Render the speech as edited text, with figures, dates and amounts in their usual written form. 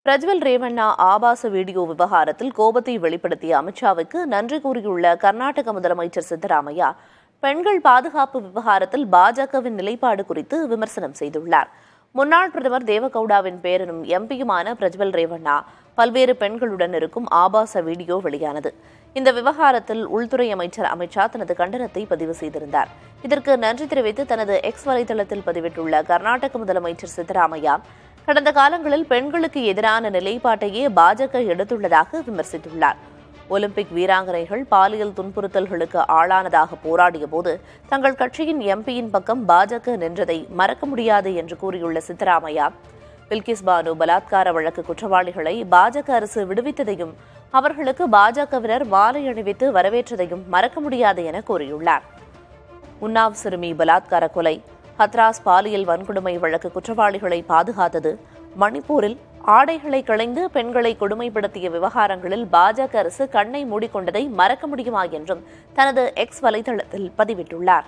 பிரஜ்வல் ரேவண்ணா ஆபாச வீடியோ விவகாரத்தில் கோபத்தை வெளிப்படுத்திய அமித்ஷாவுக்கு நன்றி கூறியுள்ள கர்நாடக முதலமைச்சர் சித்தராமையா பெண்கள் பாதுகாப்பு விவகாரத்தில் பாஜகவின் நிலைப்பாடு குறித்து விமர்சனம் செய்துள்ளார். முன்னாள் பிரதமர் தேவகவுடாவின் பேரனும் எம்பியுமான பிரஜ்வல் ரேவண்ணா பல்வேறு பெண்களுடன் இருக்கும் ஆபாச வீடியோ வெளியானது. இந்த விவகாரத்தில் உள்துறை அமைச்சர் அமித்ஷா தனது கண்டனத்தை பதிவு செய்திருந்தார். இதற்கு நன்றி தெரிவித்து தனது எக்ஸ் வலைதளத்தில் பதிவிட்டுள்ள கர்நாடக முதலமைச்சர் சித்தராமையா கடந்த காலங்களில் பெண்களுக்கு எதிரான நிலைப்பாட்டையே பாஜக எடுத்துள்ளதாக விமர்சித்துள்ளார். ஒலிம்பிக் வீராங்கனைகள் பாலியல் துன்புறுத்தல்களுக்கு ஆளானதாக போராடிய போது தங்கள் கட்சியின் எம்பியின் பக்கம் பாஜக நின்றதை மறக்க முடியாது என்று கூறியுள்ள சித்தராமையா, பில்கிஸ் பானு பலாத்கார வழக்கு குற்றவாளிகளை பாஜக அரசு விடுவித்ததையும் அவர்களுக்கு பாஜகவினர் மாலை அணிவித்து வரவேற்றதையும் மறக்க முடியாது என கூறியுள்ளார். உன்னாவ் சிறுமி பலாத்கார கொலை, ஹத்ராஸ் பாலியல் வன்கொடுமை வழக்கு குற்றவாளிகளை பாதுகாத்தது, மணிப்பூரில் ஆடைகளை களைந்து பெண்களை கொடுமைப்படுத்திய விவகாரங்களில் பாஜக அரசு கண்ணை மூடிக்கொண்டதை மறக்க முடியுமா என்றும் தனது எக்ஸ் வலைதளத்தில் பதிவிட்டுள்ளார்.